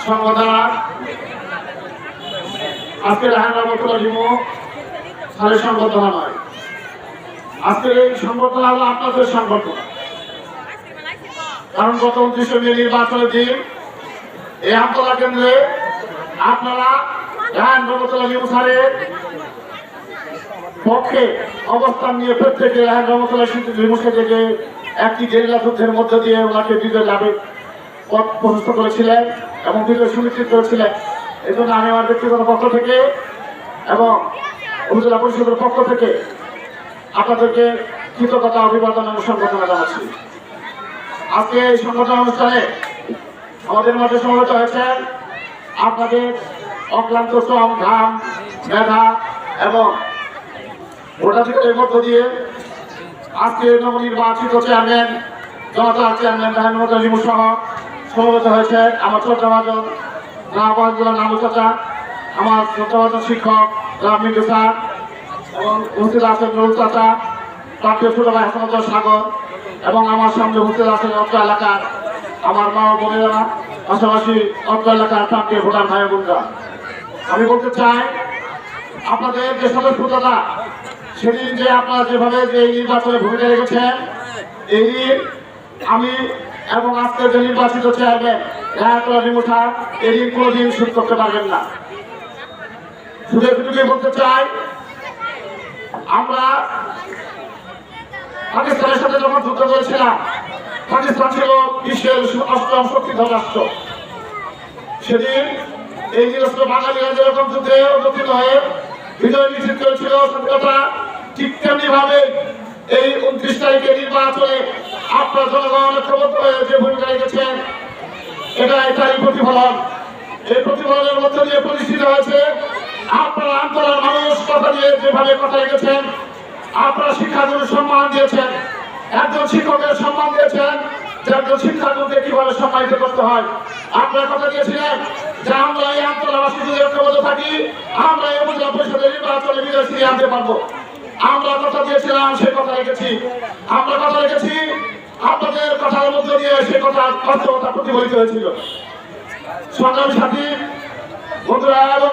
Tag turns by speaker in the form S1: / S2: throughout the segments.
S1: সংগঠন আজকে রাহান রহমতুল্লাহ লিমু স্যারের সংগঠন নয়, আজকের এই সংগঠন হলো আপনাদের সংগঠন। কারণ গত 29শে মে নির্বাচনের দিন এই আমতলা কেন্দ্রে আপনারা রাহান রহমতুল্লাহ লিমু স্যারের পক্ষে অবস্থান নিয়ে প্রত্যেকে রাহান রহমতুল্লাহ লিমুকে থেকে একটি গেরিলা যুদ্ধের মধ্য দিয়ে ওনাকে বিজয় লাভের পথ প্রশস্ত করেছিলেন এবং বিজয় সুনিশ্চিত করেছিলেন। এই জন্য আমি আমার ব্যক্তিগত পক্ষ থেকে এবং উপজেলা পরিষদের পক্ষ থেকে আপনাদেরকে কৃতজ্ঞতা অভিবাদন এবং সংবর্ধনা জানাচ্ছি। আজকে এই সংগঠন অনুষ্ঠানে আমাদের মাঝে সমবেত হয়েছেন আপনাদের অক্লান্ত শ্রম, ঘাম, মেধা এবং ভোটাধিকারের মধ্য দিয়ে আজকে নবনির্বাচিত চেয়ারম্যান জনতার চেয়ারম্যান রাহান রহমতুল্লাহ লিমু সহ সমবেত হয়েছে আমার শ্রদ্ধাভাজন জনাব নামু চাচা, আমার শ্রদ্ধাভাজন শিক্ষক জনাব মিন্টু স্যার এবং উপস্থিত আছেন নুরুল চাচা, প্রাপ্তীয় ছোট ভাই হাসানুজ্জামান সাগর এবং আমার সামনে উপস্থিত আছেন অত্র এলাকার আমার মা ও বোনেরা, পাশাপাশি অত্র এলাকার প্রান্তীয় ভোটার ভাই বোনরা। আমি বলতে চাই আপনাদের যে স্বতঃস্ফূর্ততা, সেদিন যে আপনারা যেভাবে যে এই নির্বাচনে ভূমিকা রেখেছেন, এই দিন আমি এবং আজকের যে নির্বাচিত চেয়ারম্যান রাহান লিমু স্যার এই দিন কোনোদিন শুরু করতে পারবেন না। শুধু এটুকুই বলতে চাই, আমরা পাকিস্তানের সাথে যখন যুদ্ধ করেছিলাম, পাকিস্তান ছিল বিশ্বের 8ম শক্তিধর রাষ্ট্র। সেদিন এই নিরস্ত্র বাঙালিরা যেরকম যুদ্ধে অবতীর্ণ হয়ে বিজয় নিশ্চিত করেছিল স্বাধীনতা, ঠিক তেমনি ভাবে এই 29 তারিখে নির্বাচনে আপনার জনগণ ঐক্যবদ্ধ হয়ে যে ভূমিকা রেখেছেন, এটাই প্রতিফলন। এই প্রতিফলনের মধ্য দিয়ে প্রতিষ্ঠিত হয়েছে আপনারা আন্তর্জাতিক মানুষ কথা দিয়ে যেভাবে কথা রেখেছেন, আপনারা শিক্ষাগুরুর সম্মান দিয়েছেন, একজন শিক্ষকের সম্মান দিয়েছেন যে একজন শিক্ষাগুরুকে কিভাবে সম্মানিত করতে হয়। আপনারা কথা দিয়েছিলেন যে আমরা এই আন্তর্জাতিক যদি ঐক্যবদ্ধ থাকি, আমরা এই উপজেলা পরিষদের নির্বাচনে বিজয় ছিনিয়ে আনতে পারবো। আমরা কথা দিয়েছিলাম, সে কথা রেখেছি। আমরা কথা রেখেছি, আপনাদের কথার মধ্য দিয়ে সে কথা বাস্তবতা প্রতিফলিত হয়েছিল। সংগ্রামী সাথী বন্ধুরা এবং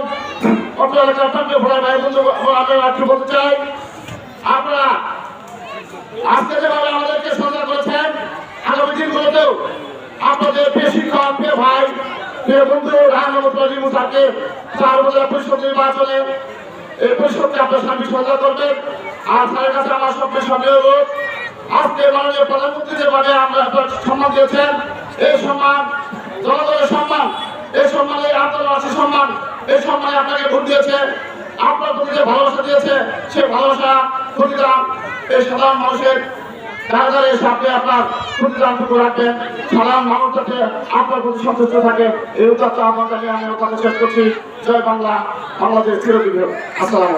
S1: অত্র এলাকার প্রান্তীয় ভোটার ভাই বন্ধু, আমরা একটু বলতে চাই, আপনারা আজকে যেভাবে আমাদেরকে সহযোগিতা করেছেন, আগামী দিনগুলোতেও আপনাদের প্রিয় শিক্ষক, প্রিয় ভাই, প্রিয় বন্ধু রাহান রহমতুল্লাহ লিমু স্যারকে 4 উপজেলা পরিষদ নির্বাচনে এই পরিষদকে আপনার সামনে সহযোগিতা করবেন। আর স্যারের কাছে আমার সবচেয়ে অনুরোধ, আজকে মাননীয় প্রধানমন্ত্রী যেভাবে আমরা সম্মান দিয়েছেন, এই সম্মান জনগণের সম্মান, এই সম্মানে আন্তর্জাতিক সম্মান, এই সম্মানে আপনাকে ভোট দিয়েছে, আপনার প্রতি যে ভালোবাসা দিয়েছে, সেই ভালোবাসা প্রতিদান এই সাধারণ মানুষের কারাগারে এসে আপনি আপনার প্রতিদানটুকু রাখবেন। সাধারণ মানুষ যাতে আপনার প্রতি সন্তুষ্ট থাকে, এই উদ্যোগটা আমার কাছে আমি কথা শেষ করছি। জয় বাংলা, বাংলাদেশ চিরজীবী। আসসালাম।